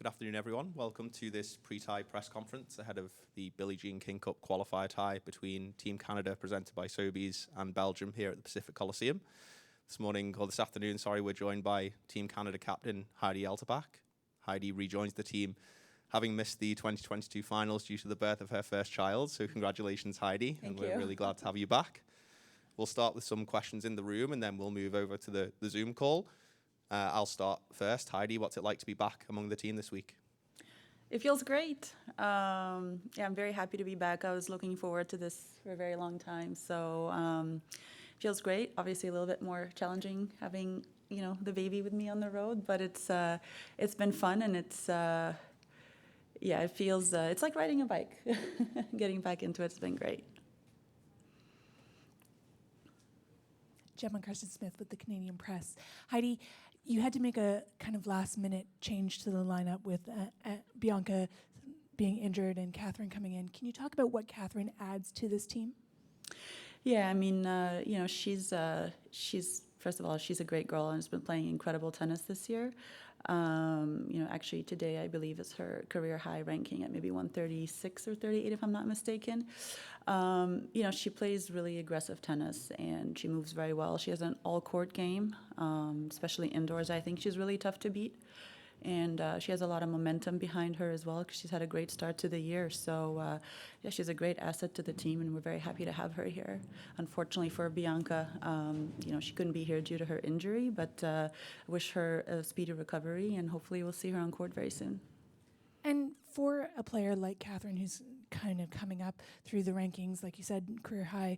Good afternoon, everyone. Welcome to this pre-tie press conference ahead of the Billie Jean King Cup qualifier tie between Team Canada, presented by Sobeys, and Belgium here at the Pacific Coliseum. This afternoon, we're joined by Team Canada captain Heidi El Tabakh. Heidi rejoins the team, having missed the 2022 finals due to the birth of her first child. So congratulations, Heidi. Thank you. We're really glad to have you back. We'll start with some questions in the room, and then we'll move over to the Zoom call. I'll start first. Heidi, what's it like to be back among the team this week? It feels great. I'm very happy to be back. I was looking forward to this for a very long time. So it feels great. Obviously a little bit more challenging having, the baby with me on the road, but it's been fun, and it feels, it's like riding a bike. Getting back into it's been great. Gemma Carson-Smith with the Canadian Press. Heidi, you had to make a kind of last-minute change to the lineup with Bianca being injured and Catherine coming in. Can you talk about what Catherine adds to this team? Yeah, I mean, she's first of all, she's a great girl and has been playing incredible tennis this year. Actually today I believe is her career high ranking at maybe 136 or 38 if I'm not mistaken. She plays really aggressive tennis and she moves very well. She has an all-court game, especially indoors. I think she's really tough to beat. And she has a lot of momentum behind her as well because she's had a great start to the year. So, she's a great asset to the team, and we're very happy to have her here. Unfortunately for Bianca, she couldn't be here due to her injury, but wish her a speedy recovery, and hopefully we'll see her on court very soon. And for a player like Catherine, who's kind of coming up through the rankings, like you said, career high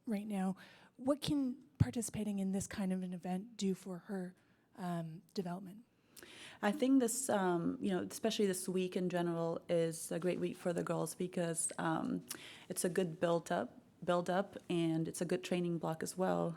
right now, what can participating in this kind of an event do for her development? I think this, especially this week in general, is a great week for the girls because it's a good build up, and it's a good training block as well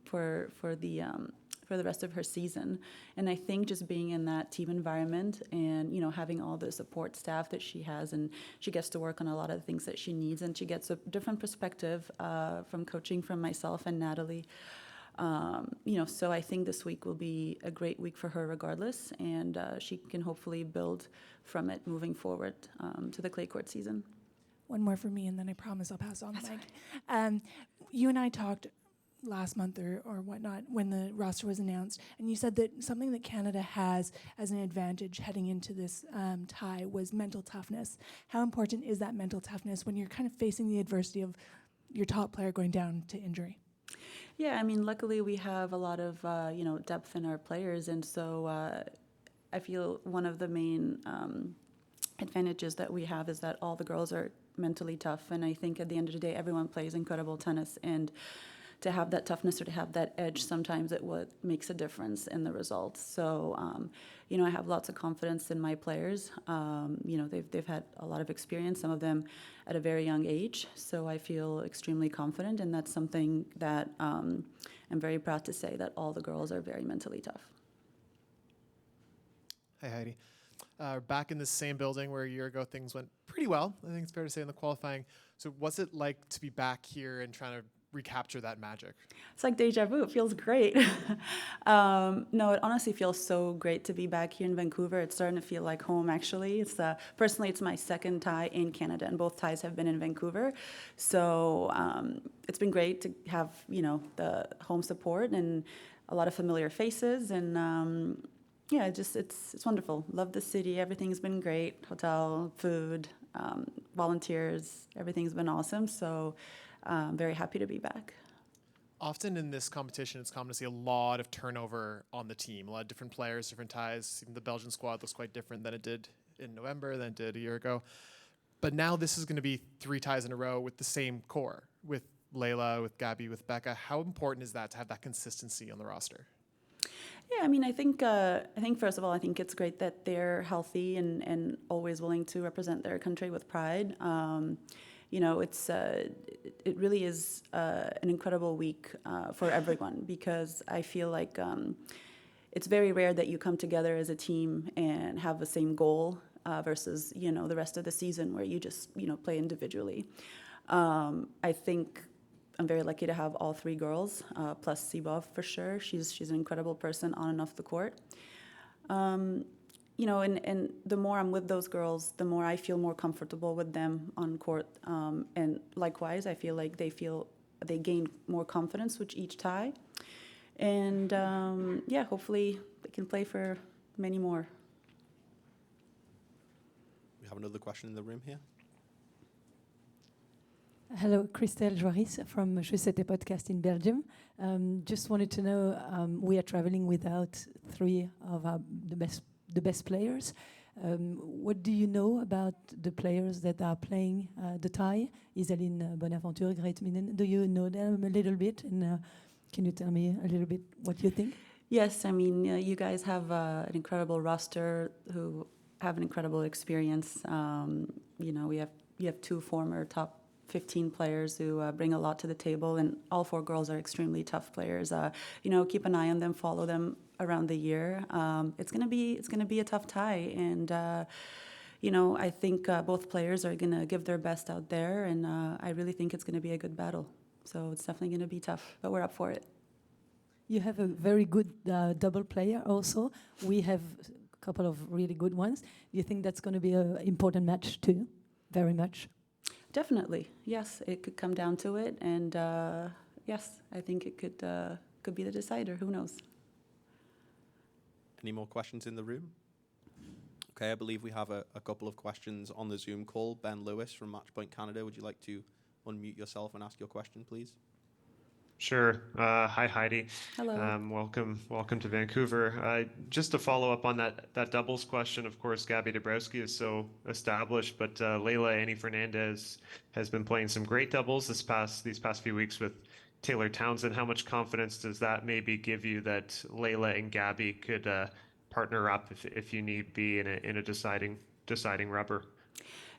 for the rest of her season. And I think just being in that team environment and having all the support staff that she has, and she gets to work on a lot of the things that she needs, and she gets a different perspective from coaching from myself and Natalie. So I think this week will be a great week for her regardless, and she can hopefully build from it moving forward to the clay court season. One more for me, and then I promise I'll pass on the mic. Right. You and I talked last month or whatnot when the roster was announced, and you said that something that Canada has as an advantage heading into this tie was mental toughness. How important is that mental toughness when you're kind of facing the adversity of your top player going down to injury? Yeah, I mean, luckily we have a lot of, depth in our players. And so I feel one of the main advantages that we have is that all the girls are mentally tough. And I think at the end of the day, everyone plays incredible tennis. And to have that toughness or to have that edge, sometimes it what makes a difference in the results. So, I have lots of confidence in my players. They've had a lot of experience, some of them at a very young age. So I feel extremely confident, and that's something that I'm very proud to say, that all the girls are very mentally tough. Hi, Heidi. Back in the same building where a year ago things went pretty well, I think it's fair to say, in the qualifying. So what's it like to be back here and trying to recapture that magic? It's like deja vu. It feels great. No, it honestly feels so great to be back here in Vancouver. It's starting to feel like home, actually. It's personally, it's my second tie in Canada, and both ties have been in Vancouver. So it's been great to have, the home support and a lot of familiar faces, and it's wonderful. Love the city. Everything's been great. Hotel, food, volunteers, everything's been awesome. So I'm very happy to be back. Often in this competition, it's common to see a lot of turnover on the team, a lot of different players, different ties. Even the Belgian squad looks quite different than it did in November, than it did a year ago. But now this is going to be 3 ties in a row with the same core, with Layla, with Gabby, with Becca. How important is that to have that consistency on the roster? Yeah, I mean, I think first of all, I think it's great that they're healthy and always willing to represent their country with pride. It really is an incredible week for everyone, because I feel like it's very rare that you come together as a team and have the same goal versus, the rest of the season where you just, play individually. I think I'm very lucky to have all 3 girls, plus Sibov for sure. She's an incredible person on and off the court. and the more I'm with those girls, the more I feel more comfortable with them on court. And likewise, I feel like they gain more confidence with each tie. And hopefully they can play for many more. We have another question in the room here. Hello, Christelle Joaris from BJK Podcast in Belgium. Just wanted to know, we are traveling without three of the best players. What do you know about the players that are playing the tie? Isaline Bonaventure, Great Minen. Do you know them a little bit? And can you tell me a little bit what you think? Yes, I mean, you guys have an incredible roster who have an incredible experience. You have two former top 15 players who bring a lot to the table, and all four girls are extremely tough players. Keep an eye on them, follow them around the year. It's gonna be a tough tie, and I think both players are gonna give their best out there, and I really think it's gonna be a good battle. So it's definitely gonna be tough, but we're up for it. You have a very good double player also. We have a couple of really good ones. Do you think that's going to be an important match too? Very much. Definitely, yes. It could come down to it, and yes, I think it could be the decider. Who knows? Any more questions in the room? Okay, I believe we have a couple of questions on the Zoom call. Ben Lewis from Matchpoint Canada, would you like to unmute yourself and ask your question, please? Sure. Hi, Heidi. Hello. Welcome to Vancouver. Just to follow up on that doubles question, of course, Gabby Dabrowski is so established, but Leila Annie Fernandez has been playing some great doubles these past few weeks with Taylor Townsend. How much confidence does that maybe give you that Leila and Gabby could partner up if you need be in a deciding rubber?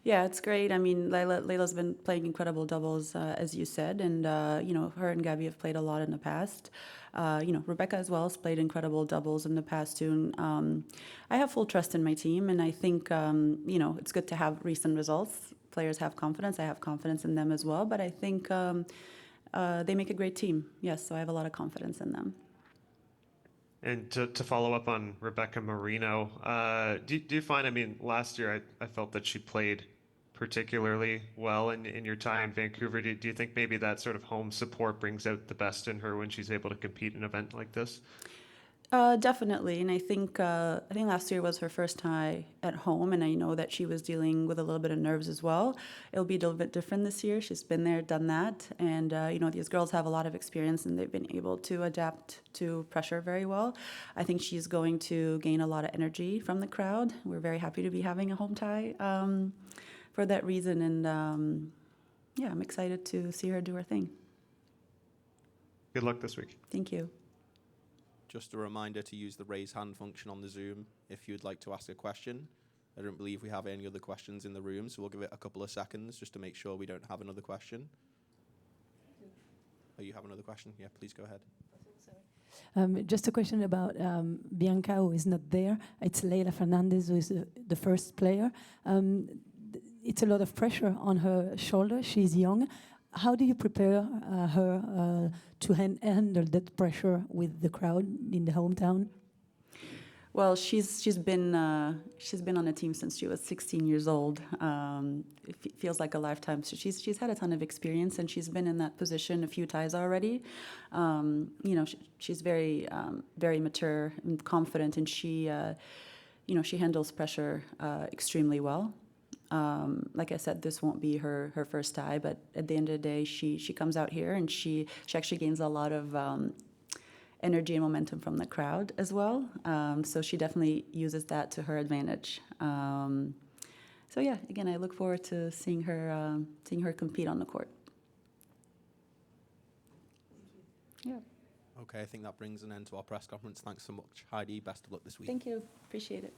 Yeah, it's great. I mean, Leila's been playing incredible doubles, as you said, and her and Gabby have played a lot in the past. Rebecca as well has played incredible doubles in the past too. And, I have full trust in my team, and I think it's good to have recent results. Players have confidence. I have confidence in them as well. But I think they make a great team. Yes, so I have a lot of confidence in them. And to follow up on Rebecca Marino, do you find, I mean, last year I felt that she played particularly well in your time in Vancouver. Do you think maybe that sort of home support brings out the best in her when she's able to compete in an event like this? Definitely, and I think last year was her first tie at home, and I know that she was dealing with a little bit of nerves as well. It'll be a little bit different this year. She's been there, done that, and these girls have a lot of experience, and they've been able to adapt to pressure very well. I think she's going to gain a lot of energy from the crowd. We're very happy to be having a home tie for that reason, and I'm excited to see her do her thing. Good luck this week. Thank you. Just a reminder to use the raise hand function on the Zoom if you'd like to ask a question. I don't believe we have any other questions in the room, so we'll give it a couple of seconds just to make sure we don't have another question. Oh, you have another question? Yeah, please go ahead. Just a question about Bianca, who is not there. It's Leila Fernandez, who is the first player. It's a lot of pressure on her shoulder. She's young. How do you prepare her to handle that pressure with the crowd in the hometown? Well, she's been on the team since she was 16 years old. It feels like a lifetime. So she's had a ton of experience, and she's been in that position a few times already. She's very very mature and confident, and she handles pressure extremely well. Like I said, this won't be her first tie, but at the end of the day, she comes out here and she actually gains a lot of energy and momentum from the crowd as well. So she definitely uses that to her advantage. Again, I look forward to seeing her compete on the court. Yeah. Okay, I think that brings an end to our press conference. Thanks so much, Heidi. Best of luck this week. Thank you. Appreciate it.